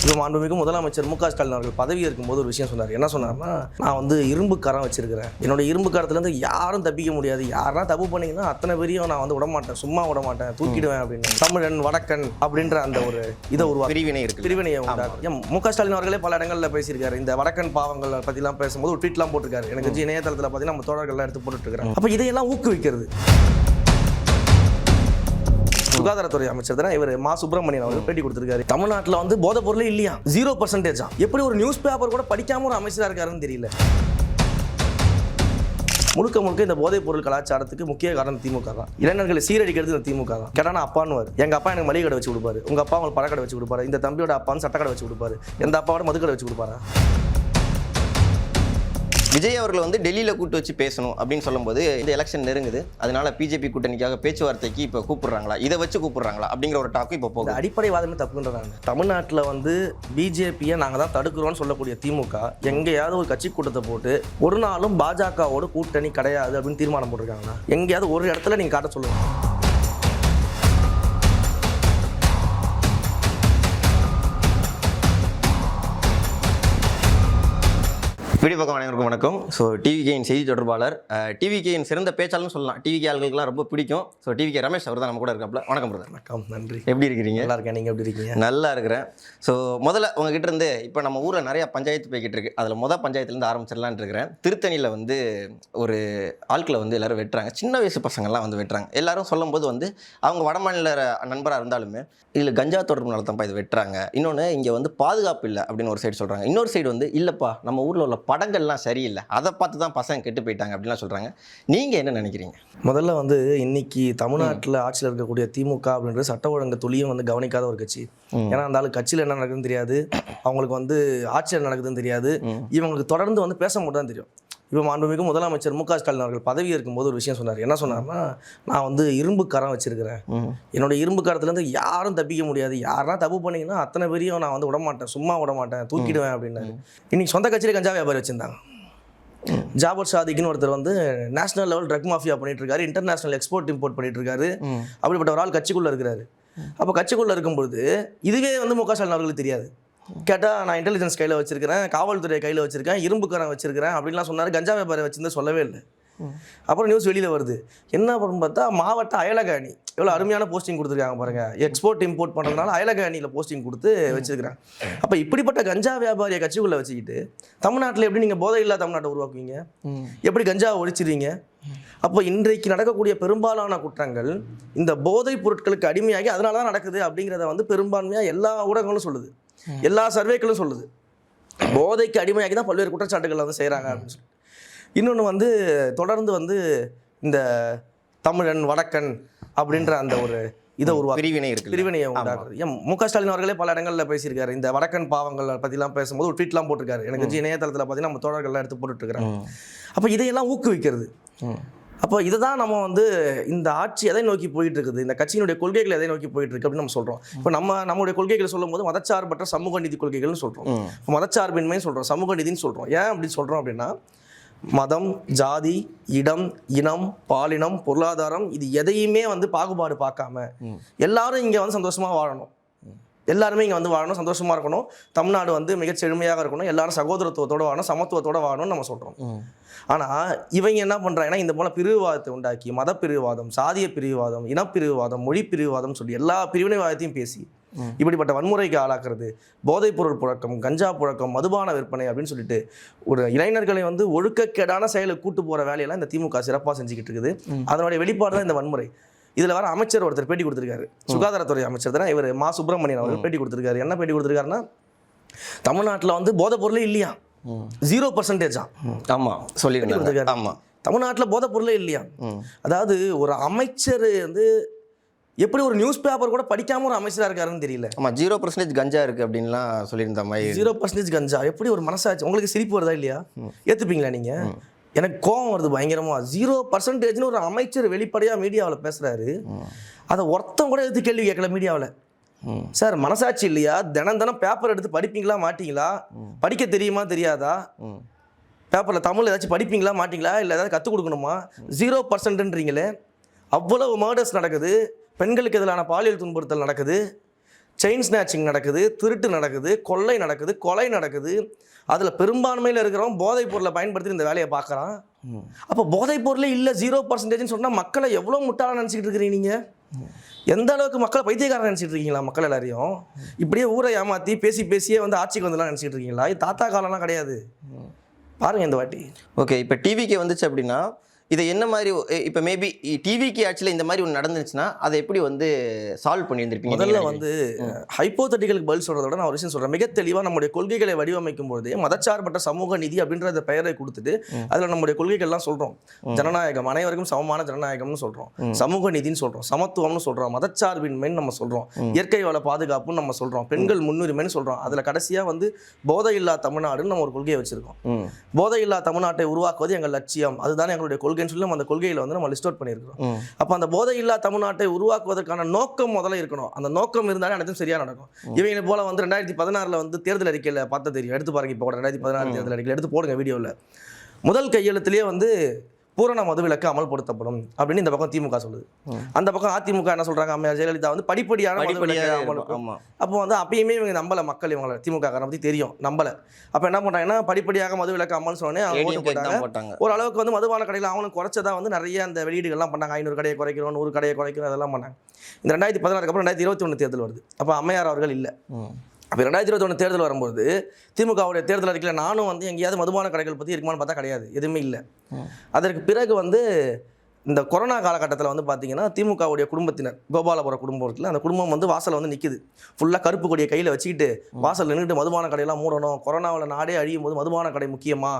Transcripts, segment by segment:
இப்போ மாண்புமிகு முதலமைச்சர் மு.க.ஸ்டாலின் அவர்கள் பதவி இருக்கும்போது ஒரு விஷயம் சொன்னார். என்ன சொன்னார்னா, நான் வந்து இரும்பு கரம் வச்சிருக்கிறேன், என்னோட இரும்பு கரத்துலேருந்து யாரும் தப்பிக்க முடியாது, யாரா தப்பு பண்ணீங்கன்னா அத்தனை பேரையும் நான் வந்து விடமாட்டேன், சும்மா விடமாட்டேன், தூக்கிடுவேன் அப்படின்னு. தமிழன் வடக்கன் அப்படின்ற அந்த ஒரு இதை பிரிவினையை உண்டாக்கும். மு.க.ஸ்டாலின் அவர்களே பல இடங்களில் பேசியிருக்காரு. இந்த வடக்கன் பாவங்கள் பற்றிலாம் பேசும்போது ஒரு ட்வீட்லாம் போட்டிருக்காரு. எனக்கு இணையதளத்தில் பார்த்தீங்கன்னா நம்ம தோழர்கள்லாம் எடுத்து போட்டுருக்காங்க. அப்போ இதையெல்லாம் ஊக்குவிக்கிறது சுகாதாரத்துறை அமைச்சர் தானே இவர் மா சுப்பிரமணியன் அவர்கள் பேட்டி கொடுத்திருக்காரு. தமிழ்நாட்டில் வந்து போதை பொருளே இல்லையா, 0% எப்படி ஒரு நியூஸ் பேப்பர் கூட படிக்காம ஒரு அமைச்சராக இருக்காருன்னு தெரியல. முழுக்க இந்த போதைப் பொருள் கலாச்சாரத்துக்கு முக்கிய காரணம் திமுக தான். இளைஞர்களை சீரழிக்கிறது இந்த திமுக தான். கேட்டானா அப்பான்னு எங்க அப்பா எனக்கு மளிகை கடை வச்சு கொடுப்பாரு, உங்க அப்பா உங்களுக்கு பழக்கடை வச்சு கொடுப்பாரு, இந்த தம்பியோட அப்பான்னு சட்டக்கடை வச்சு கொடுப்பாரு, எந்த அப்பாவோட மதுக்கடை வச்சு கொடுப்பாரா? விஜய் அவர்கள் வந்து டெல்லியில் கூட்டு வச்சு பேசணும் அப்படின்னு சொல்லும்போது இந்த எலெக்ஷன் நெருங்குது, அதனால பிஜேபி கூட்டணிக்காக பேச்சுவார்த்தைக்கு இப்போ கூப்பிடுறாங்களா, இதை வச்சு கூப்பிடுறாங்களா அப்படிங்கிற ஒரு டாக்கு இப்போ போகுது. அடிப்படைவாதமே தப்புன்றாங்க. தமிழ்நாட்டில் வந்து பிஜேபியை நாங்கள் தான் தடுக்கிறோம்னு சொல்லக்கூடிய திமுக எங்கேயாவது ஒரு கட்சி கூட்டத்தை போட்டு ஒரு நாளும் பாஜகவோட கூட்டணி கிடையாது அப்படின்னு தீர்மானம் போட்டிருக்காங்கன்னா எங்கேயாவது ஒரு இடத்துல நீங்கள் காட்ட சொல்லுவாங்க. வீடியோ பக்கம் அனைவருக்கும் வணக்கம். ஸோ டிவிகேயின் செய்தி தொடர்பாளர், டிவிகேயின் சிறந்த பேச்சாளர்னு சொல்லலாம். டிவிகே ஆளுகளுக்குலாம் ரொம்ப பிடிக்கும். ஸோ டிவிகே ரமேஷ் அவர் தான் நம்ம கூட இருக்காப்ல. வணக்கம் பிரதர். வணக்கம், நன்றி. எப்படி இருக்கிறீங்க? நல்லா இருக்கேன், நீங்கள் எப்படி இருக்கீங்க? நல்லா இருக்கிறேன். ஸோ முதல்ல உங்ககிட்ட இருந்து இப்போ நம்ம ஊரில் நிறையா பஞ்சாயத்து போய்கிட்டு இருக்கு, அதில் பஞ்சாயத்துலேருந்து ஆரம்பிச்சிடலான்னு இருக்கிறேன். திருத்தணியில் வந்து ஒரு ஆட்களை வந்து எல்லோரும் வெட்டுறாங்க, சின்ன வயசு பசங்கள்லாம் வந்து வெட்டுறாங்க. எல்லாரும் சொல்லும்போது வந்து அவங்க வடமாநில நண்பராக இருந்தாலுமே இதில் கஞ்சா தொடர்புனால தான்ப்பா இது வெட்டுறாங்க. இன்னொன்று இங்கே வந்து பாதுகாப்பு இல்லை அப்படின்னு ஒரு சைடு சொல்கிறாங்க. இன்னொரு சைடு வந்து இல்லைப்பா நம்ம ஊரில் உள்ள படங்கள்லாம் சரியில்லை, அதை பார்த்து தான் பசங்க கெட்டு போயிட்டாங்க அப்படின்லாம் சொல்கிறாங்க. நீங்கள் என்ன நினைக்கிறீங்க? முதல்ல வந்து இன்னைக்கு தமிழ்நாட்டில் ஆட்சியில் இருக்கக்கூடிய திமுக அப்படின்றது சட்ட ஒழுங்கு துளியும் வந்து கவனிக்காத ஒரு கட்சி. ஏன்னா அந்த ஆளு கட்சியில் என்ன நடக்குதுன்னு தெரியாது, அவங்களுக்கு வந்து ஆட்சியில் நடக்குதுன்னு தெரியாது, இவங்களுக்கு தொடர்ந்து வந்து பேச மட்டும் தான் தெரியும். இப்போ மாண்புமிகு முதலமைச்சர் மு.க.ஸ்டாலின் அவர்கள் பதவி இருக்கும்போது ஒரு விஷயம் சொன்னார். என்ன சொன்னார்னா, நான் வந்து இரும்பு கரம் வச்சிருக்கிறேன், என்னோட இரும்பு கரத்துலேருந்து யாரும் தப்பிக்க முடியாது, யாரா தப்பு பண்ணீங்கன்னா அத்தனை பேரையும் நான் வந்து விடமாட்டேன், சும்மா விடமாட்டேன், தூக்கிடுவேன் அப்படின்னாரு. இன்னைக்கு சொந்த கட்சியிலே கஞ்சா வியாபாரி வச்சிருந்தாங்க. ஜாபர் சாதிக்குன்னு ஒருத்தர் வந்து நேஷனல் லெவல் ட்ரக் மாஃபியா பண்ணிட்டு இருக்காரு, இன்டர்நேஷனல் எக்ஸ்போர்ட் இம்போர்ட் பண்ணிட்டு இருக்காரு. அப்படிப்பட்ட ஒரு ஆள் கட்சிக்குள்ளே இருக்கிறாரு. அப்போ கட்சிக்குள்ளே இருக்கும்பொழுது இதுவே வந்து மு.க.ஸ்டாலின் அவர்களுக்கு தெரியாது. கேட்டால் நான் இன்டெலிஜென்ஸ் கையில் வச்சிருக்கிறேன், காவல்துறை கையில் வச்சிருக்கேன், இரும்புக்காரன் வச்சிருக்கிறேன் அப்படின்லாம் சொன்னார். கஞ்சா வியாபாரம் வச்சிருந்தா சொல்லவே இல்லை. அப்புறம் நியூஸ் வெளியில் வருது. என்ன அப்படின்னு பார்த்தா மாவட்ட அயலக அணி எவ்வளோ அருமையான போஸ்டிங் கொடுத்துருக்காங்க பாருங்க. எக்ஸ்போர்ட் இம்போர்ட் பண்ணுறதுனால அயலக அணியில் போஸ்டிங் கொடுத்து வச்சிருக்கிறாங்க. அப்போ இப்படிப்பட்ட கஞ்சா வியாபாரியை கட்சிக்குள்ளே வச்சுக்கிட்டு தமிழ்நாட்டில் எப்படி நீங்கள் போதை இல்லா தமிழ்நாட்டை உருவாக்குவீங்க, எப்படி கஞ்சா ஒழிச்சிருவீங்க? அப்போ இன்றைக்கு நடக்கக்கூடிய பெரும்பாலான குற்றங்கள் இந்த போதைப் பொருட்களுக்கு அடிமையாகி அதனால தான் நடக்குது அப்படிங்கிறத வந்து பெரும்பான்மையாக எல்லா ஊடகங்களும் சொல்லுது, எல்லா சர்வேக்களும் சொல்லுது. போதைக்கு அடிமையாகி தான் பல்வேறு குற்றச்சாட்டுகளை வந்து செய்கிறாங்க அப்படின்னு சொல்லி. இன்னொன்று வந்து தொடர்ந்து வந்து இந்த தமிழன் வடக்கன் அப்படின்ற அந்த ஒரு இதை பிரிவினையை உண்டாக்குறது. மு.க.ஸ்டாலின் அவர்களே பல இடங்களில் பேசியிருக்காரு. இந்த வடக்கன் பாவங்கள் பற்றிலாம் பேசும்போது ஒரு ட்வீட்லாம் போட்டிருக்காரு. எனக்கு இணையதளத்தில் பார்த்தீங்கன்னா நம்ம தோழர்கள்லாம் எடுத்து போட்டுட்ருக்காங்க. அப்போ இதையெல்லாம் ஊக்குவிக்கிறது. அப்போ இதை தான் நம்ம வந்து இந்த ஆட்சி எதை நோக்கி போயிட்டு இருக்குது, இந்த கட்சியினுடைய கொள்கைகள் எதை நோக்கி போயிட்டு இருக்கு அப்படின்னு நம்ம சொல்கிறோம். இப்போ நம்மளுடைய கொள்கைகளை சொல்லும் போது மதச்சார்பற்ற சமூக நீதி கொள்கைகள்னு சொல்கிறோம், மதச்சார்பின்மைன்னு சொல்கிறோம், சமூக நீதினு சொல்கிறோம். ஏன் அப்படி சொல்கிறோம் அப்படின்னா, மதம், ஜாதி, இடம், இனம், பாலினம், பொருளாதாரம் இது எதையுமே வந்து பாகுபாடு பார்க்காம எல்லாரும் இங்கே வந்து சந்தோஷமாக வாழணும், எல்லாருமே இங்கே வந்து வாழணும், சந்தோஷமாக இருக்கணும், தமிழ்நாடு வந்து மிகச் செழுமையாக இருக்கணும், எல்லாரும் சகோதரத்துவத்தோடு வாழணும், சமத்துவத்தோடு வாழணும்னு நம்ம சொல்கிறோம். ஆனால் இவங்க என்ன பண்ணுறாங்கன்னா இந்த போல பிரிவுவாதத்தை உண்டாக்கி மத பிரிவுவாதம், சாதிய பிரிவுவாதம், இனப்பிரிவுவாதம், மொழி பிரிவுவாதம் சொல்லி எல்லா பிரிவினைவாதத்தையும் பேசி இப்படிப்பட்ட வன்முறைக்கு ஆளாக்குறது, போதைப்பொருள் புழக்கம், கஞ்சா புழக்கம், மதுபான விற்பனை அப்படின்னு சொல்லிட்டு ஒரு இளைஞர்களை வந்து ஒழுக்கக்கேடான செயலுக்கு கூட்டு போகிற வேலையெல்லாம் இந்த திமுக சிறப்பாக செஞ்சுக்கிட்டு இருக்குது. அதனுடைய வெளிப்பாடு தான் இந்த வன்முறை. இதில் வர அமைச்சர் ஒருத்தர் பேட்டி கொடுத்துருக்காரு, சுகாதாரத்துறை அமைச்சர் தானே இவர் மா சுப்பிரமணியன் அவர்கள் பேட்டி கொடுத்துருக்காரு. என்ன பேட்டி கொடுத்துருக்காருன்னா, தமிழ்நாட்டில் வந்து போதைப் பொருளே இல்லையா, 0%. ஆமாம் சொல்லியிருக்காரு. ஆமாம், தமிழ்நாட்டில் போதைப் பொருளே இல்லையா. அதாவது ஒரு அமைச்சர் வந்து எப்படி ஒரு நியூஸ் பேப்பர் கூட படிக்காம ஒரு அமைச்சராக இருக்காருன்னு தெரியல. ஆமாம், 0% கஞ்சா இருக்குது அப்படின்லாம் சொல்லியிருந்த மாதிரி. 0% கஞ்சா எப்படி ஒரு மனசாச்சு? உங்களுக்கு சிரிப்பு வருதா இல்லையா? ஏற்றுப்பீங்களா நீங்கள்? எனக்கு கோபம் வருது பயங்கரமாக. 0%ன்னு ஒரு அமைச்சர் வெளிப்படையாக மீடியாவில் பேசுகிறாரு, அதை ஒருத்தம் கூட எடுத்து கேள்வி கேட்கல மீடியாவில். சார் மனசாட்சி இல்லையா? தினம் பேப்பர் எடுத்து படிப்பீங்களா மாட்டிங்களா? படிக்க தெரியுமா தெரியாதா? பேப்பரில் தமிழ் ஏதாச்சும் படிப்பீங்களா மாட்டிங்களா? இல்லை ஏதாவது கற்றுக் கொடுக்கணுமா? 0%ன்றீங்களே. அவ்வளவு மர்டர்ஸ் நடக்குது, பெண்களுக்கு எதிரான பாலியல் துன்புறுத்தல் நடக்குது, செயின் ஸ்நாச்சிங் நடக்குது, திருட்டு நடக்குது, கொள்ளை நடக்குது, கொலை நடக்குது. அதில் பெரும்பான்மையில் இருக்கிறவன் போதைப் பொருளை பயன்படுத்தி இந்த வேலையை பார்க்குறான். அப்போ போதைப் பொருளே இல்லை 0% சொன்னால் மக்களை எவ்வளோ முட்டாளாக நினச்சிக்கிட்டு இருக்கிறீங்க நீங்கள்? எந்த அளவுக்கு மக்களை பைத்தியக்காரன் நினச்சிட்டு இருக்கீங்களா? மக்கள் எல்லாரையும் இப்படியே ஊரை ஏமாற்றி பேசியே வந்து ஆட்சிக்கு வந்துலாம் நினச்சிட்டு இருக்கீங்களா? இது தாத்தா காலம்லாம் கிடையாது. பாருங்க இந்த வாட்டி. ஓகே, இப்போ டிவிக்கு வந்துச்சு அப்படின்னா இதை என்ன மாதிரி இப்போ மேபி டிவிக்கு ஆக்சுவலி இந்த மாதிரி ஒன்று நடந்துச்சுன்னா அதை எப்படி வந்து சால்வ் பண்ணியிருந்திருப்பீங்க? முதல்ல வந்து ஹைப்போதட்டிகளுக்கு பதில் சொல்கிறத விட நான் ஒரு விஷயம் சொல்கிறேன். மிக தெளிவாக நம்முடைய கொள்கைகளை வடிவமைக்கும் போதே மதச்சார்பற்ற சமூக நீதி அப்படின்ற பெயரை கொடுத்துட்டு அதில் நம்முடைய கொள்கைகள்லாம் சொல்கிறோம். ஜனநாயகம், அனைவருக்கும் சமமான ஜனநாயகம்னு சொல்கிறோம், சமூக நீதினு சொல்கிறோம், சமத்துவம்னு சொல்கிறோம், மதச்சார்பின்மைன்னு நம்ம சொல்கிறோம், இயற்கை வள பாதுகாப்புன்னு நம்ம சொல்கிறோம், பெண்கள் முன்னுரிமைன்னு சொல்கிறோம். அதில் கடைசியாக வந்து போதையில்லா தமிழ்நாடுன்னு நம்ம ஒரு கொள்கையை வச்சுருக்கோம். போதையில்லா தமிழ்நாட்டை உருவாக்குவது எங்கள் லட்சியம், அதுதான் எங்களுடைய கொள்கை சொல்லி நம்ம அந்த கொள்கையில வந்து நம்ம லிஸ்ட் அவுட் பண்ணியிருக்கிறோம். அப்போ அந்த போதையில்லா தமிழ்நாட்டை உருவாக்குவதற்கான நோக்கம் முதல்ல இருக்கணும். அந்த நோக்கம் இருந்தாலே அனைத்தும் சரியா நடக்கும். இவங்க போல வந்து 2016 வந்து தேர்தல் அறிக்கையில் பார்த்தா தெரியும். எடுத்து பாருங்க, இப்போ 2016 தேர்தல் அறிக்கையில் எடுத்து போடுங்க வீடியோவில். முதல் கையெழுத்திலேயே வந்து பூரண மதுவிலக்கு அமல்படுத்தப்படும் அப்படின்னு இந்த பக்கம் திமுக சொல்லுது. அந்த பக்கம் அதிமுக என்ன சொல்றாங்க, அம்மையார் ஜெயலலிதா வந்து படிப்படியான மதுவிலக்கு அமல்படுத்தும். அப்போ வந்து அப்பயுமே இவங்க நம்பல, மக்கள் இவங்களை திமுக காரனை பற்றி தெரியும், நம்பல. அப்போ என்ன பண்றாங்கன்னா படிப்படியாக மதுவிலக்கு அமல் சொன்னே அவங்க ஓட்டு போட்டாங்க. ஒரு அளவுக்கு வந்து மதுபான கடையில் அவங்களும் குறைச்சதா வந்து நிறைய அந்த வெளியீடுகள்லாம் பண்ணாங்க. 500 கடையை குறைக்கிறோம், 100 கடையை குறைக்கிறோம், அதெல்லாம் பண்ணாங்க. இந்த 2016 அப்புறம் 2021 தேர்தல் வருது. அப்போ அம்மையார் அவர்கள் இல்லை. அப்போ 2021 தேர்தல் வரும்போது திமுகவுடைய தேர்தல் அறிக்கையில் நானும் வந்து எங்கேயாவது மதுபான கடைகள் பற்றி இருக்குமான்னு பார்த்தா கிடையாது, எதுவுமே இல்லை. அதற்கு பிறகு வந்து இந்த கொரோனா காலகட்டத்தில் வந்து பார்த்தீங்கன்னா திமுகவுடைய குடும்பத்தினர், கோபாலபுரம் குடும்பம் இருக்குல்ல, அந்த குடும்பம் வந்து வாசலில் வந்து நிற்குது. ஃபுல்லாக கருப்பு கொடியை கையில் வச்சுக்கிட்டு வாசல் நின்றுட்டு மதுபான கடையெல்லாம் மூடணும், கொரோனாவில் நாடே அழியும் போது மதுபான கடை முக்கியமா,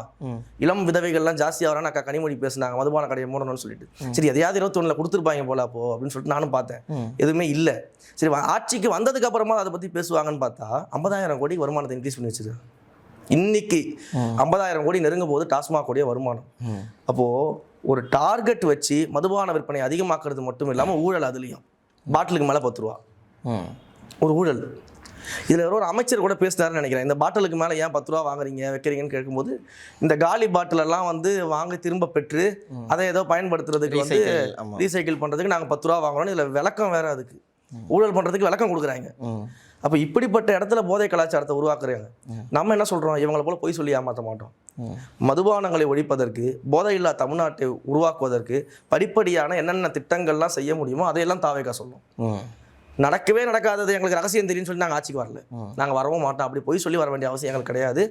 இளம் விதவைகள்லாம் ஜாஸ்தியாக வரான்னு அக்கா கனிமொழி பேசினாங்க, மதுபான கடையை மூடணும்னு சொல்லிட்டு. சரி, எதையாவது 21 கொடுத்துருப்பாங்க போல அப்போ அப்படின்னு சொல்லிட்டு நானும் பார்த்தேன். எதுவுமே இல்லை. சரி, ஆட்சிக்கு வந்ததுக்கு அப்புறமா அதை பற்றி பேசுவாங்கன்னு பார்த்தா 50,000 கோடி வருமானத்தை இன்க்ரீஸ் பண்ணி வச்சிருக்காங்க. இன்னைக்கு 50,000 கோடி நெருங்கும் போது டாஸ்மாக் உடைய வருமானம். அப்போது ஒரு டார்கெட் வச்சு மதுபான விற்பனை அதிகமாக்குறது மட்டும் இல்லாமல் ஊழல், அதுலேயும் பாட்டிலுக்கு மேலே 10 ரூபா ஒரு ஊழல். இதில் ஒரு அமைச்சர் கூட பேசினாருன்னு நினைக்கிறேன். இந்த பாட்டிலுக்கு மேலே ஏன் 10 ரூபா வாங்குறீங்க வைக்கிறீங்கன்னு கேட்கும்போது, இந்த காலி பாட்டிலெல்லாம் வந்து வாங்கி திரும்ப பெற்று அதை ஏதோ பயன்படுத்துறதுக்கு வந்து ரீசைக்கிள் பண்ணுறதுக்கு நாங்கள் 10 ரூபா வாங்குறோம்னு இதில் விளக்கம் வேறு, அதுக்கு ஊழல் பண்ணுறதுக்கு விளக்கம் கொடுக்குறாங்க. அப்போ இப்படிப்பட்ட இடத்துல போதை கலாச்சாரத்தை உருவாக்குறாங்க. நம்ம என்ன சொல்கிறோம், இவங்களை போல பொய் சொல்லி ஏமாற்ற மாட்டோம். மதுபானங்களை ஒழிப்பதற்கு, போதையில்லா தமிழ்நாட்டை உருவாக்குவதற்கு படிப்படியான என்னென்ன திட்டங்கள்லாம் செய்ய முடியுமோ அதையெல்லாம் தாவேகா சொல்லும். நடக்கவே நடக்காதது எங்களுக்கு ரகசியம் தெரியும்னு சொல்லி நாங்கள் ஆட்சிக்கு வரல, நாங்கள் வரவும் மாட்டோம். அப்படி போய் சொல்லி வர வேண்டிய அவசியம் எங்களுக்கு கிடையாது.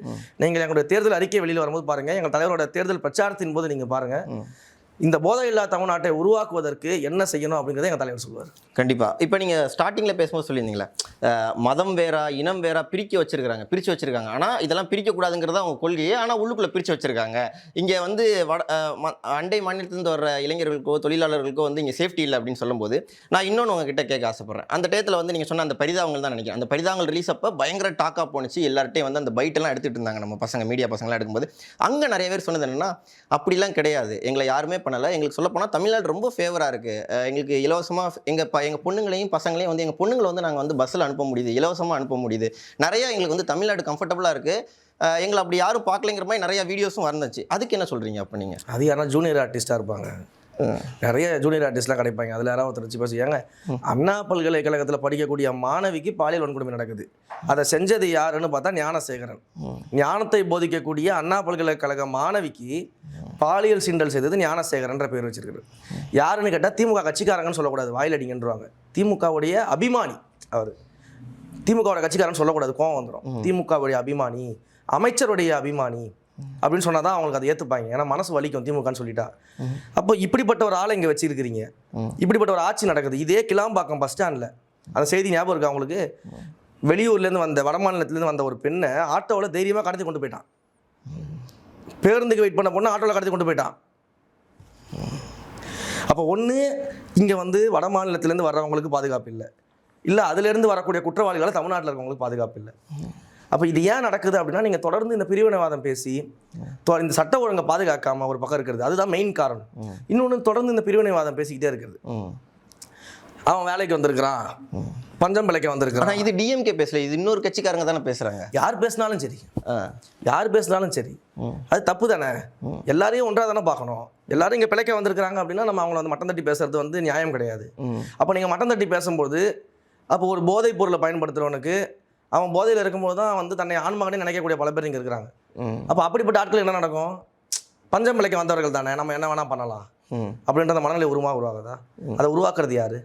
நீங்கள் எங்களுடைய தேர்தல் அறிக்கை வெளியில் வரும்போது பாருங்கள், எங்கள் தலைவரோட தேர்தல் பிரச்சாரத்தின் போது நீங்கள் பாருங்கள், இந்த போதையில்லா தமிழ்நாட்டை உருவாக்குவதற்கு என்ன செய்யணும் அப்படிங்கிறத எங்கள் தலைவர் சொல்லுவார். கண்டிப்பாக. இப்போ நீங்கள் ஸ்டார்டிங்கில் பேசும்போது சொல்லியிருந்தீங்களே, மதம் வேறா இனம் வேறா பிரித்து வச்சுருக்காங்க. ஆனால் இதெல்லாம் பிரிக்கக்கூடாதுங்கிறத அவங்க கொள்கையே, ஆனால் உள்ளுக்குள்ளே பிரித்து வச்சுருக்காங்க. இங்கே வந்து அண்டை மாநிலத்திலேருந்து வர்ற இளைஞர்களுக்கோ தொழிலாளர்களுக்கோ வந்து இங்கே சேஃப்டி இல்லை அப்படின்னு சொல்லும்போது நான் இன்னொன்று உங்ககிட்ட கேட்க ஆசைப்பட்றேன். அந்த டயத்தில் வந்து நீங்கள் சொன்ன அந்த பரிதாபங்கள் தான் நினைக்கிறேன். அந்த பரிதாபங்கள் ரிலீஸ் அப்போ பயங்கர டாக்காக போணுச்சு. எல்லார்ட்டையும் வந்து அந்த பைட்டெல்லாம் எடுத்துகிட்டு இருந்தாங்க நம்ம பசங்க, மீடியா பசங்களாம் எடுக்கும்போது. அங்கே நிறைய பேர் சொன்னது என்னென்னா, அப்படிலாம் கிடையாது, எங்களை யாருமே பண்ணலை, எங்களுக்கு சொல்ல போனால் தமிழ்நாடு ரொம்ப ஃபேவராக இருக்குது, எங்களுக்கு இலவசமாக எங்கள் பொண்ணுங்களையும் பசங்களையும் வந்து எங்கள் பொண்ணுங்களை வந்து நாங்கள் வந்து பஸ்ஸில் அனுப்ப முடியுது, இலவசமாக அனுப்ப முடியுது, நிறையா எங்களுக்கு வந்து தமிழ்நாடு கம்ஃபர்டபுளாக இருக்குது, எங்களை அப்படி யாரும் பார்க்கலைங்கிற மாதிரி நிறையா வீடியோஸும் வந்துச்சு. அதுக்கு என்ன சொல்கிறீங்க? அப்போ நீங்கள் அது யாரா ஜூனியர் ஆர்டிஸ்ட்டாக இருப்பாங்க, நிறைய ஜூனியர் ஆர்டிஸ்ட்லாம் கிடைப்பாங்க. அதில் யாராவது ஒருத்தர் வச்சு பேசுவாங்க, அண்ணா பல்கலைக்கழகத்தில் படிக்கக்கூடிய மாணவிக்கு பாலியல் வன்கொடுமை நடக்குது, அதை செஞ்சது யாருன்னு பார்த்தா ஞானசேகரன். ஞானத்தை போதிக்கக்கூடிய அண்ணா பல்கலைக்கழக மாணவிக்கு பாலியல் சீண்டல் செய்தது ஞானசேகரன்ற பேர் வச்சிருக்காரு. யாருன்னு கேட்டால் திமுக கட்சிக்காரங்கன்னு சொல்லக்கூடாது, வாயில் அடிங்கன்றாங்க. திமுகவுடைய அபிமானி அவர், திமுகவோட கட்சிக்காரன்னு சொல்லக்கூடாது, கோவம் வந்துடும். திமுகவுடைய அபிமானி, அமைச்சருடைய அபிமானி அப்படின்னு சொன்னால் தான் அவங்களுக்கு அதை ஏற்றுப்பாங்க. ஏன்னா மனசு வலிக்கும் திமுகன்னு சொல்லிட்டா. அப்போ இப்படிப்பட்ட ஒரு ஆளை இங்கே வச்சிருக்கிறீங்க, இப்படிப்பட்ட ஒரு ஆட்சி நடக்குது. இதே கிளாம்பாக்கம் பஸ் ஸ்டாண்டில் அந்த செய்தி ஞாபகம் இருக்கா அவங்களுக்கு? வெளியூர்லேருந்து வந்த, வட மாநிலத்திலேருந்து வந்த ஒரு பெண்ணை ஆட்டோவில் தைரியமாக கடத்தி கொண்டு போயிட்டான். பேருந்துக்கு வெயிட் பண்ண பொண்ணு ஆட்டோவில் கடத்தி கொண்டு போயிட்டான். அப்போ ஒன்று இங்கே வந்து வட மாநிலத்திலேருந்து வர்றவங்களுக்கு பாதுகாப்பு இல்லை, இல்லை அதுலேருந்து வரக்கூடிய குற்றவாளிகளை தமிழ்நாட்டில் இருக்கவங்களுக்கு பாதுகாப்பு இல்லை. அப்போ இது ஏன் நடக்குது அப்படின்னா, நீங்கள் தொடர்ந்து இந்த பிரிவினைவாதம் பேசி இந்த சட்ட ஒழுங்கை பாதுகாக்காமல் ஒரு பக்கம் இருக்கிறது, அதுதான் மெயின் காரணம். இன்னொன்று தொடர்ந்து இந்த பிரிவினைவாதம் பேசிக்கிட்டே இருக்கிறது. அவன் வேலைக்கு வந்திருக்கிறான், பஞ்சம் பிழைக்க வந்திருக்கிறான். இது டிஎம்கே பேசல, இது இன்னொரு கட்சிக்காரங்க தானே பேசுகிறாங்க. யார் பேசினாலும் சரி, யார் பேசினாலும் சரி, அது தப்பு தானே. எல்லாரையும் ஒன்றாக தானே பார்க்கணும். எல்லாரும் இங்கே பிழைக்க வந்திருக்கிறாங்க அப்படின்னா நம்ம அவங்கள வந்து மட்டம் தட்டி பேசுறது வந்து நியாயம் கிடையாது. அப்போ நீங்கள் மட்டம் தட்டி பேசும்போது அப்போ ஒரு போதைப் பொருளை பயன்படுத்துகிறவனுக்கு அவன் போதையில் இருக்கும்போது தான் வந்து தன்னை ஆண்மகனே நினைக்கக்கூடிய பல பேர் இங்கே இருக்கிறாங்க. அப்போ அப்படிப்பட்ட ஆட்கள் என்ன நடக்கும்? பஞ்சம் பிழைக்க வந்தவர்கள் தானே, நம்ம என்ன வேணால் பண்ணலாம் அப்படின்ற மனநிலை உருவாகுதா? அதை உருவாக்குறது யார்?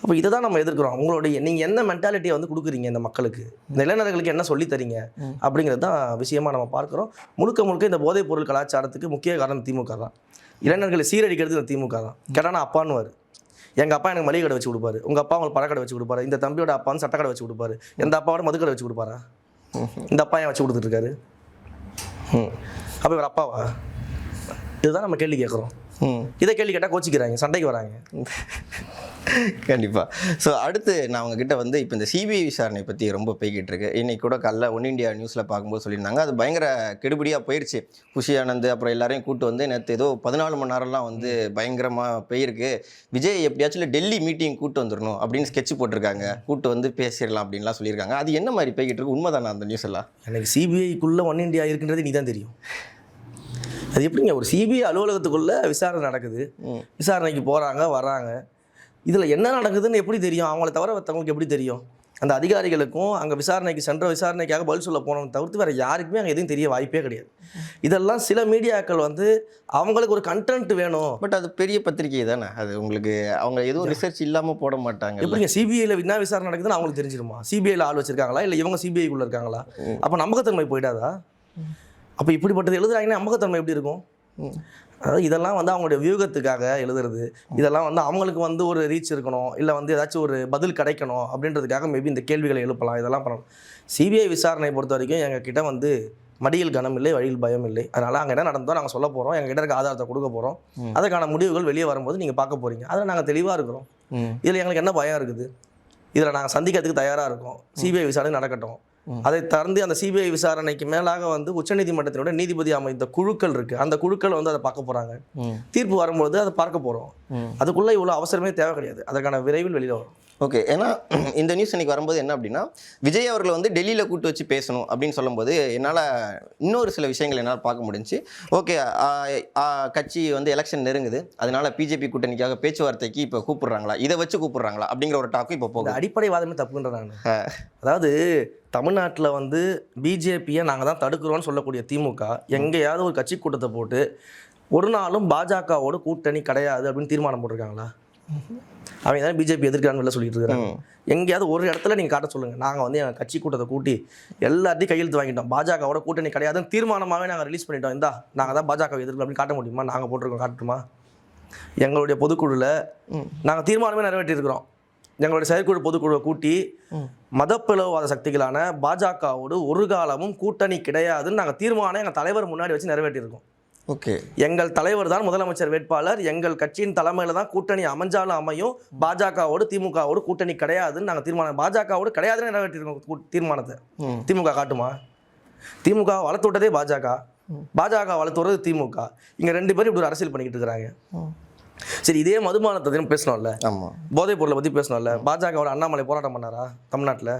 அப்போ இதை தான் நம்ம எதிர்க்கிறோம். உங்களுடைய நீங்கள் என்ன மென்டாலிட்டியை வந்து கொடுக்குறீங்க இந்த மக்களுக்கு, இந்த இளைஞர்களுக்கு என்ன சொல்லி தரீங்க அப்படிங்கிறது தான் விஷயமாக நம்ம பார்க்குறோம். முழுக்க முழுக்க இந்த போதைப் பொருள் கலாச்சாரத்துக்கு முக்கிய காரணம் திமுக தான். இளைஞர்களை சீரழிக்கிறது இந்த திமுக தான். கேட்டானா அப்பான்னுவார். எங்கள் அப்பா எனக்கு மளிகை கடை வச்சு கொடுப்பாரு, உங்கள் அப்பா உங்களுக்கு பழக்கடை வச்சு கொடுப்பாரு, இந்த தம்பியோட அப்பா வந்து சட்டக்கடை வச்சு கொடுப்பாரு, எந்த அப்பாவோட மதுக்கடை வச்சு கொடுப்பாரா? இந்த அப்பா ஏன் வச்சு கொடுத்துட்ருக்காரு? அப்போ இவர் அப்பாவா? இதுதான் நம்ம கேள்வி கேட்குறோம். இதை கேள்வி கேட்டால் கோச்சிக்கிறாங்க, சண்டைக்கு வராங்க. கண்டிப்பாக. ஸோ அடுத்து நான் உங்ககிட்ட வந்து இப்போ இந்த சிபிஐ விசாரணை பற்றி ரொம்ப போய்கிட்டு இருக்கு. இன்னைக்கு கூட காலைல ஒன் இண்டியா நியூஸில் பார்க்கும்போது சொல்லியிருந்தாங்க, அது பயங்கர கெடுபடியாக போயிடுச்சு. குஷி ஆனந்த் அப்புறம் எல்லாரையும் கூட்டு வந்து நேற்று ஏதோ 14 மணி நேரம்லாம் வந்து பயங்கரமாக போயிருக்கு. விஜய் எப்படியாச்சும் டெல்லி மீட்டிங் கூட்டு வந்துடணும் அப்படின்னு ஸ்கெட்ச் போட்டிருக்காங்க, கூட்டு வந்து பேசிடலாம் அப்படின்லாம் சொல்லியிருக்காங்க. அது என்ன மாதிரி போய்கிட்டு இருக்கு? உண்மைதானே அந்த நியூஸ் எல்லாம்? எனக்கு சிபிஐக்குள்ளே ஒன் இண்டியா இருக்குன்றது நீ தான் தெரியும். அது எப்படிங்க ஒரு சிபிஐ அலுவலகத்துக்குள்ளே விசாரணை நடக்குது, விசாரணைக்கு போகிறாங்க வராங்க, இதில் என்ன நடக்குதுன்னு எப்படி தெரியும்? அவங்கள தவிர மற்றவங்களுக்கு எப்படி தெரியும்? அந்த அதிகாரிகளுக்கும் அங்கே விசாரணைக்கு சென்ற விசாரணைக்காக பதில் சொல்ல போனவங்க தவிர்த்து வேறு யாருக்குமே அங்கே எதுவும் தெரிய வாய்ப்பே கிடையாது. இதெல்லாம் சில மீடியாக்கள் வந்து அவங்களுக்கு ஒரு கண்டென்ட் வேணும். பட் அது பெரிய பத்திரிகை தானே, அது உங்களுக்கு அவங்க எதுவும் ரிசர்ச் இல்லாமல் போட மாட்டாங்க. எப்படிங்க சிபிஐயில் என்ன விசாரணை நடக்குதுன்னு அவங்களுக்கு தெரிஞ்சிருமா? சிபிஐயில் ஆள் வச்சிருக்காங்களா இல்லை இவங்க சிபிஐக்குள்ளே இருக்காங்களா? அப்போ நம்பகத்தன்மை போயிடாதா? அப்போ இப்படிப்பட்டது எழுதுறாங்கன்னா நம்பகத்தன்மை எப்படி இருக்கும்? அதாவது இதெல்லாம் வந்து அவங்களுடைய வியூகத்துக்காக எழுதுறது, இதெல்லாம் வந்து அவங்களுக்கு வந்து ஒரு ரீச் இருக்கணும், இல்லை வந்து ஏதாச்சும் ஒரு பதில் கிடைக்கணும் அப்படின்றதுக்காக மேபி இந்த கேள்விகளை எழுப்பலாம், இதெல்லாம் பண்ணணும். சிபிஐ விசாரணை பொறுத்த வரைக்கும் எங்கள் கிட்ட வந்து மடியில் கனம் இல்லை, வழியில் பயம் இல்லை. அதனால் அங்கே என்ன நடந்தோ நாங்கள் சொல்ல போகிறோம், எங்கள் கிட்ட இருக்க ஆதாரத்தை கொடுக்க போகிறோம். அதுக்கான முடிவுகள் வெளியே வரும்போது நீங்கள் பார்க்க போகிறீங்க. அதில் நாங்கள் தெளிவாக இருக்கிறோம். இதில் எங்களுக்கு என்ன பயம் இருக்குது? இதில் நாங்கள் சந்திக்கிறதுக்கு தயாராக இருக்கோம். சிபிஐ விசாரணை நடக்கட்டும். அதை தந்து அந்த சிபிஐ விசாரணைக்கு மேலாக வந்து உச்சநீதிமன்றத்தினுடைய நீதிபதி அமைந்த குழுக்கள் இருக்கு, அந்த குழுக்கள் வந்து அதை பார்க்க போறாங்க. தீர்ப்பு வரும்போது அதை பார்க்க போறோம். அதுக்குள்ள இவ்வளவு அவசரமே தேவை கிடையாது, அதற்கான விரைவில் வெளியில வரும். ஓகே. ஏன்னா இந்த நியூஸ் இன்னைக்கு வரும்போது என்ன அப்படின்னா, விஜய் அவர்களை வந்து டெல்லியில் கூட்டு வச்சு பேசணும் அப்படின்னு சொல்லும்போது என்னால் இன்னொரு சில விஷயங்கள் என்னால் பார்க்க முடிஞ்சு. ஓகே, கட்சி வந்து எலெக்ஷன் நெருங்குது, அதனால பிஜேபி கூட்டணிக்காக பேச்சுவார்த்தைக்கு இப்போ கூப்பிடுறாங்களா, இதை வச்சு கூப்பிடுறாங்களா அப்படிங்கிற ஒரு டாக்கும் இப்போ போகுது. அடிப்படைவாதமே தப்புன்ற நான். அதாவது தமிழ்நாட்டில் வந்து பிஜேபியை நாங்கள் தான் தடுக்கிறோன்னு சொல்லக்கூடிய திமுக எங்கேயாவது ஒரு கட்சி கூட்டத்தை போட்டு ஒரு நாளும் பாஜகவோட கூட்டணி கிடையாது அப்படின்னு தீர்மானம் போட்டிருக்காங்களா? அவங்க தான் பிஜேபி எதிர்க்கிறான்னு சொல்லிட்டு இருக்கிறாங்க. எங்கேயாவது ஒரு இடத்துல நீங்கள் காட்ட சொல்லுங்கள், நாங்கள் வந்து எங்கள் கட்சி கூட்டத்தை கூட்டி எல்லாத்தையும் கையெழுத்து வாங்கிட்டோம், பாஜகவோட கூட்டணி கிடையாதுன்னு தீர்மானமாகவே நாங்கள் ரிலீஸ் பண்ணிட்டோம், இந்தா நாங்கள் தான் பாஜக எதிர்க்கலாம் அப்படின்னு காட்ட முடியுமா? நாங்கள் போட்டிருக்கோம், காட்டுமா? எங்களுடைய பொதுக்குழுவில் நாங்கள் தீர்மானமே நிறைவேற்றியிருக்கிறோம். எங்களுடைய செயற்குழு பொதுக்குழுவை கூட்டி மதப்பிளவாத சக்திகளான பாஜகவோடு ஒரு காலமும் கூட்டணி கிடையாதுன்னு நாங்கள் தீர்மானம் எங்கள் தலைவர் முன்னாடி வச்சு நிறைவேற்றியிருக்கோம். ஓகே, எங்கள் தலைவர் தான் முதலமைச்சர் வேட்பாளர், எங்கள் கட்சியின் தலைமையில் தான் கூட்டணி அமைஞ்சாலும் அமையும், பாஜகவோடு திமுகவோடு கூட்டணி கிடையாதுன்னு நாங்கள் தீர்மானம், பாஜகவோடு கிடையாதுன்னு நிறைவேற்றிருக்கோம் தீர்மானத்தை. திமுக காட்டுமா? திமுக வளர்த்து விட்டதே பாஜக, பாஜக வளர்த்து விடுறது திமுக. இங்கே ரெண்டு பேரும் இப்படி ஒரு அரசியல் பண்ணிக்கிட்டு இருக்கிறாங்க. சரி, இதே மதுபானத்தை பேசணும்ல, போதைப் பொருளை பற்றி பேசணும்ல. பாஜகவோட அண்ணாமலை போராட்டம் பண்ணாரா தமிழ்நாட்டில்?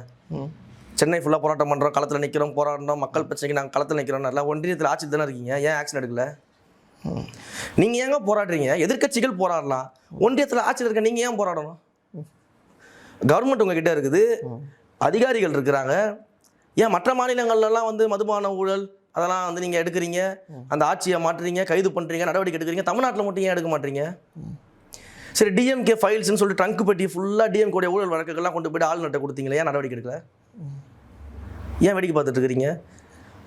சென்னை ஃபுல்லாக போராட்டம் பண்ணுறோம், களத்தில் நிற்கிறோம், போராட்டம், மக்கள் பிரச்சனைக்கு நாங்கள் களத்தில் நிற்கிறோம்ல. ஒன்றியத்தில் ஆட்சி தானே இருக்கீங்க, ஏன் ஆக்ஷன் எடுக்கல? நீங்கள் ஏங்க போராடுறீங்க? எதிர்கட்சிகள் போராடலாம், ஒன்றியத்தில் ஆட்சியில் இருக்க நீங்கள் ஏன் போராடணும்? கவர்மெண்ட் உங்ககிட்ட இருக்குது, அதிகாரிகள் இருக்கிறாங்க, ஏன் மற்ற மாநிலங்கள்லாம் வந்து மதுபான ஊழல் அதெல்லாம் வந்து நீங்கள் எடுக்கிறீங்க, அந்த ஆட்சியை மாற்றுறீங்க, கைது பண்ணுறீங்க, நடவடிக்கை எடுக்கிறீங்க, தமிழ்நாட்டில் மட்டும் ஏன் எடுக்க மாட்டீங்க? சரி, டிஎம்கே ஃபைல்ஸ்ன்னு சொல்லிட்டு ட்ரங்க் பெட்டி ஃபுல்லாக டிஎம்கே ஊழல் வழக்குகள்லாம் கொண்டு போய்ட்டு ஆளுநர்கிட்ட கொடுத்தீங்களே, ஏன் நடவடிக்கை எடுக்கல? ஏன் வேடிக்கை பார்த்துட்டு இருக்கிறீங்க?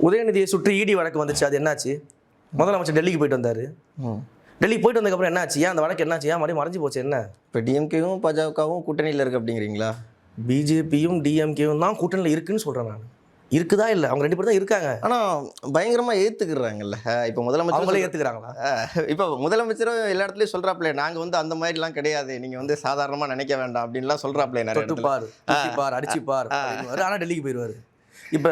உதயநிதியை சுற்றி இடி வழக்கு வந்துச்சு, அது என்னாச்சு? முதலமைச்சர் டெல்லிக்கு போயிட்டு வந்தார், டெல்லிக்கு போயிட்டு வந்ததுக்கப்புறம் என்னாச்சு? ஏன் அந்த வழக்கு என்னாச்சு? ஏன் மறுபடியும் மறைஞ்சு போச்சு? என்ன இப்போ டிஎம்கேவும் பாஜகவும் கூட்டணியில் இருக்குது அப்படிங்கிறீங்களா? பிஜேபியும் டிஎம்கேவும் தான் கூட்டணியில் இருக்குன்னு சொல்கிறேன் நான். இருக்குதா இல்லை? அவங்க ரெண்டு பேரும் தான் இருக்காங்க. ஆனால் பயங்கரமாக ஏற்றுக்கிறாங்கல்ல. இப்போ முதலமைச்சர் ஏற்றுக்கிறாங்களா? இப்போ முதலமைச்சரும் எல்லா இடத்துலையும் சொல்கிறாப்லே, நாங்கள் வந்து அந்த மாதிரிலாம் கிடையாது, நீங்கள் வந்து சாதாரணமாக நினைக்க வேண்டாம் அப்படின்லாம் சொல்கிறாப்லே. தொட்டுப்பார், அடிச்சுப்பார், ஆனால் டெல்லிக்கு போயிடுவார். இப்போ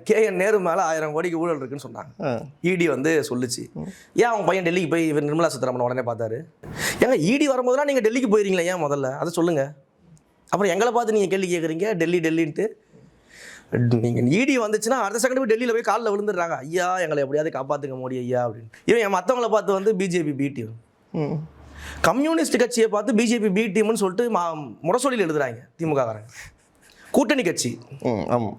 KN நேரு மேலே 1000 கோடிக்கு ஊழல் இருக்குன்னு சொன்னாங்க, இடி வந்து சொல்லுச்சு. ஏன் அவங்க பையன் டெல்லிக்கு போய் இவர் நிர்மலா சீதாராமன் உடனே பார்த்தாரு? ஏங்க இடி வரும்போதுலாம் நீங்கள் டெல்லிக்கு போயிருங்களா? ஏன் முதல்ல அதை சொல்லுங்கள். அப்புறம் எங்களை பார்த்து நீங்கள் கேள்வி கேட்குறீங்க டெல்லின்ட்டு. நீங்கள் இடி வந்துச்சுன்னா அடுத்த செகண்ட் போய் டெல்லியில் போய் காலில் விழுந்துடுறாங்க, ஐயா எங்களை எப்படியாவது காப்பாற்றுக்க மோடி ஐயா அப்படின்னு. இவன் மற்றவங்கள பார்த்து வந்து பிஜேபி பி டீம். கம்யூனிஸ்ட் கட்சியை பார்த்து பிஜேபி பி டீம்னு சொல்லிட்டு முரசொலியில் எழுதுறாங்க திமுககாரங்க. கூட்டணி கட்சி ஆமாம்,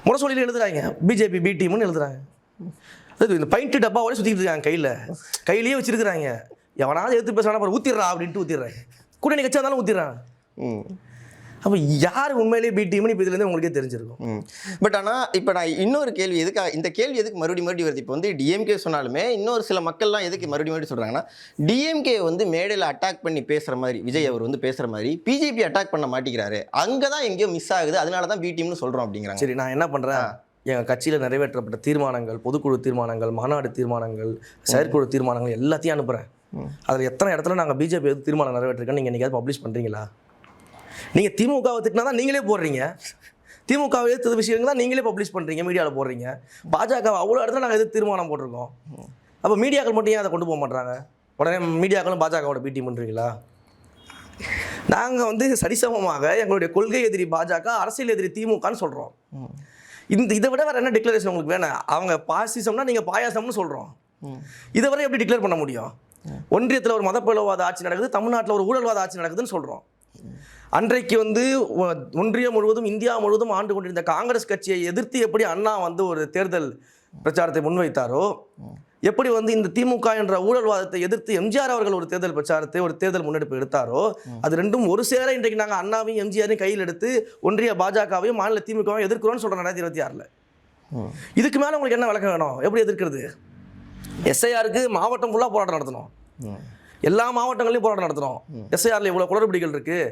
முரசொலியில் எழுதுறாங்க பிஜேபி பி டீம்னு எழுதுறாங்க. அது இந்த பைண்ட் டப்பாவோட சுற்றிட்டு இருக்காங்க, கையிலேயே வச்சிருக்கிறாங்க. எவனாவது எடுத்து பேசுறானா அப்புறம் ஊத்திடுறா அப்படின்ட்டு ஊத்திடுறாங்க. கூட்டணி கட்சியாக இருந்தாலும் ஊத்திடுறாங்க. அப்போ யார் உண்மையிலேயே பி டீம்னு இப்போ இதுலேருந்து உங்களுக்கே தெரிஞ்சிருக்கும். பட் ஆனால் இப்போ நான் இன்னொரு கேள்வி இந்த கேள்வி எதுக்கு மறுபடியும் வருது? இப்போ வந்து டிஎம்கே சொன்னாலுமே இன்னொரு சில மக்கள்லாம் எதுக்கு மறுபடியும் சொல்கிறாங்கன்னா, டிஎம்கே வந்து மேடையில் அட்டாக் பண்ணி பேசுகிற மாதிரி விஜய் அவர் வந்து பேசுகிற மாதிரி பிஜேபி அட்டாக் பண்ண மாட்டேங்கிறாரு, அங்கே தான் எங்கேயோ மிஸ் ஆகுது, அதனால தான் பி டீம்னு சொல்கிறோம் அப்படிங்கிறாங்க. சரி, நான் என்ன பண்ணுறேன், எங்கள் கட்சியில் நிறைவேற்றப்பட்ட தீர்மானங்கள், பொதுக்குழு தீர்மானங்கள், மாநாடு தீர்மானங்கள், செயற்குழு தீர்மானங்கள் எல்லாத்தையும் அனுப்புகிறேன். அதில் எத்தனை இடத்துல நாங்கள் பிஜேபி எது தீர்மானம் நிறைவேற்றிருக்கோன்னு நீங்கள் என்றைக்காவது பப்ளிஷ் பண்ணுறீங்களா? நீங்கள் திமுகவை திட்டினா தான் நீங்களே போடுறீங்க, திமுகவை எதிர்த்த விஷயங்கள் தான் நீங்களே பப்ளிஷ் பண்ணுறீங்க, மீடியாவில் போடுறீங்க. பாஜகவை அவ்வளோ இடத்துல நாங்கள் எது தீர்மானம் போட்டிருக்கோம். அப்போ மீடியாக்கள் மட்டும் ஏன் அதை கொண்டு போக மாட்டாங்க? உடனே மீடியாக்களும் பாஜகவோட பி டீம் பண்ணுறீங்களா? நாங்கள் வந்து சரிசமமாக எங்களுடைய கொள்கை எதிரி பாஜக, அரசியல் எதிரி திமுகன்னு சொல்கிறோம். இதை விட வேறு என்ன டிக்ளரேஷன் உங்களுக்கு வேணும்? அவங்க பாசிசம்னா நீங்கள் பாயாசம்னு சொல்கிறோம். இதை வரை எப்படி டிக்ளேர் பண்ண முடியும்? ஒன்றியத்தில் ஒரு மதப்பிளவாத ஆட்சி நடக்குது, தமிழ்நாட்டில் ஒரு ஊழல்வாத ஆட்சி நடக்குதுன்னு சொல்கிறோம். அன்றைக்கு வந்து ஒன்றியம் முழுவதும், இந்தியா முழுவதும் ஆண்டு கொண்டிருந்த காங்கிரஸ் கட்சியை எதிர்த்து எப்படி அண்ணா வந்து ஒரு தேர்தல் பிரச்சாரத்தை முன்வைத்தாரோ, எப்படி வந்து இந்த திமுக என்ற ஊழல்வாதத்தை எதிர்த்து எம்ஜிஆர் அவர்கள் ஒரு தேர்தல் பிரச்சாரத்தை, ஒரு தேர்தல் முன்னெடுப்பு எடுத்தாரோ, அது ரெண்டும் ஒரு சேர இன்றைக்கு நாங்கள் அண்ணாவையும் எம்ஜிஆரையும் கையில் எடுத்து ஒன்றிய பாஜகவையும் மாநில திமுகவையும் எதிர்க்கிறோம்னு சொல்கிறோம் 2026. இதுக்கு மேலே உங்களுக்கு என்ன விளக்கம் வேணும்? எப்படி எதிர்க்கிறது? எஸ்ஐஆருக்கு மாவட்டம் ஃபுல்லாக போராட்டம் நடத்தணும், எல்லா மாவட்டங்களையும் போராட்டம் நடத்தணும். எஸ்ஐஆரில் இவ்வளோ குளறுபடிகள் இருக்குது,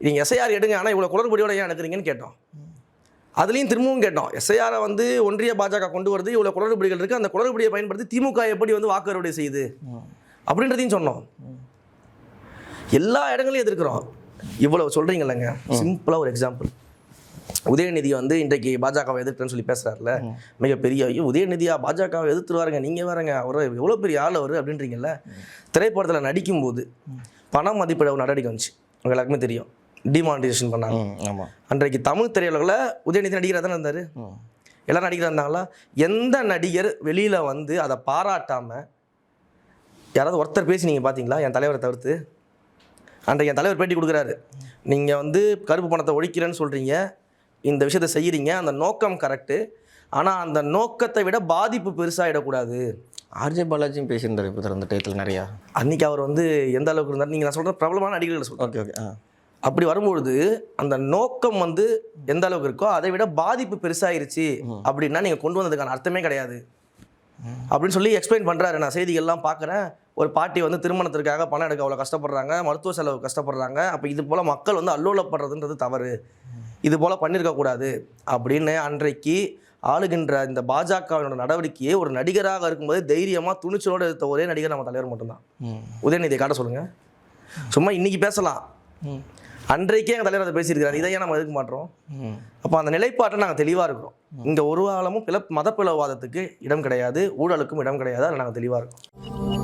நீங்கள் எஸ்ஐஆர் எடுங்க, ஆனால் இவ்வளோ குளறுபடியோட ஏன் எடுக்கிறீங்கன்னு கேட்டோம். அதுலேயும் திரும்பவும் கேட்டோம், எஸ்ஐஆரை வந்து ஒன்றிய பாஜக கொண்டு வருது, இவ்வளோ குளறுபடிகள் இருக்குது, அந்த குளறுபடியை பயன்படுத்தி திமுக எப்படி வந்து வாக்கு அறுவடை செய்யுது அப்படின்றதையும் சொன்னோம். எல்லா இடங்களையும் எதிர்க்கிறோம். இவ்வளோ சொல்கிறீங்களேங்க, சிம்பிளாக ஒரு எக்ஸாம்பிள். உதயநிதி வந்து இன்றைக்கு பாஜகவை எதிர்க்கிறேன்னு சொல்லி பேசுகிறாருல, மிகப்பெரிய ஐயோ உதயநிதியா பாஜகவை எதிர்த்துருவாருங்க, நீங்கள் வேறங்க, அவர் எவ்வளோ பெரிய ஆள் அவர் அப்படின்றீங்கல்ல. திரைப்படத்தில் நடிக்கும்போது பண மதிப்பிட ஒரு நடவடிக்கை வந்துச்சு, உங்களுக்கு எல்லாருக்குமே தெரியும், டிமானிட்டைசேஷன் பண்ணாங்க. ஆமாம், அன்றைக்கு தமிழ் திரையுலகில் உதயநிதி நடிகராக தானே இருந்தார், எல்லாரும் நடிகராக இருந்தாங்களா? எந்த நடிகர் வெளியில் வந்து அதை பாராட்டாமல் யாராவது ஒருத்தர் பேசி நீங்கள் பார்த்தீங்களா? என் தலைவரை தவிர்த்து. அன்றைக்கு என் தலைவர் பேட்டி கொடுக்குறாரு, நீங்கள் வந்து கருப்பு பணத்தை ஒழிக்கிறேன்னு சொல்கிறீங்க, இந்த விஷயத்தை செய்கிறீங்க, அந்த நோக்கம் கரெக்டு, ஆனால் அந்த நோக்கத்தை விட பாதிப்பு பெருசாகிடக்கூடாது. ஆர்ஜே பாலாஜியும் பேசியிருந்தார் இப்போ அந்த டயத்தில் நிறையா. அன்றைக்கி அவர் வந்து எந்த அளவுக்கு இருந்தார், நீங்கள் நான் சொல்கிற பிரபலமான நடிகர்களை சொல்கிறேன். ஓகே. அப்படி வரும்பொழுது அந்த நோக்கம் வந்து எந்த அளவுக்கு இருக்கோ அதை விட பாதிப்பு பெருசாயிருச்சு அப்படின்னா நீங்கள் கொண்டு வந்ததுக்கான அர்த்தமே கிடையாது அப்படின்னு சொல்லி எக்ஸ்பிளைன் பண்ணுறாரு. நான் செய்திகள்லாம் பார்க்குறேன், ஒரு பாட்டி வந்து திருமணத்திற்காக பணம் எடுக்க அவ்வளோ கஷ்டப்படுறாங்க, மருத்துவ செலவு கஷ்டப்படுறாங்க, அப்போ இது போல் மக்கள் வந்து அல்லோலப்படுறதுன்றது தவறு, இது போல் பண்ணியிருக்கக்கூடாது அப்படின்னு அன்றைக்கு ஆளுகின்ற இந்த பாஜகவினோட நடவடிக்கையை ஒரு நடிகராக இருக்கும்போது தைரியமாக துணிச்சலோடு எடுத்த ஒரே நடிகர் நம்ம தலைவர் மட்டும்தான். உதயநிதியை காட்ட சொல்லுங்கள், சும்மா இன்னைக்கு பேசலாம், அன்றைக்கே எங்கள் தலைவர் அதை பேசியிருக்கிறார், இதையே நம்ம எதுக்க மாட்டோம். அப்போ அந்த நிலைப்பாட்டை நாங்கள் தெளிவாக இருக்கிறோம். இங்கே ஒரு காலமும் மதப்பிளவாதத்துக்கு இடம் கிடையாது, ஊழலுக்கும் இடம் கிடையாது, அதில் நாங்கள் தெளிவாக இருக்கோம்.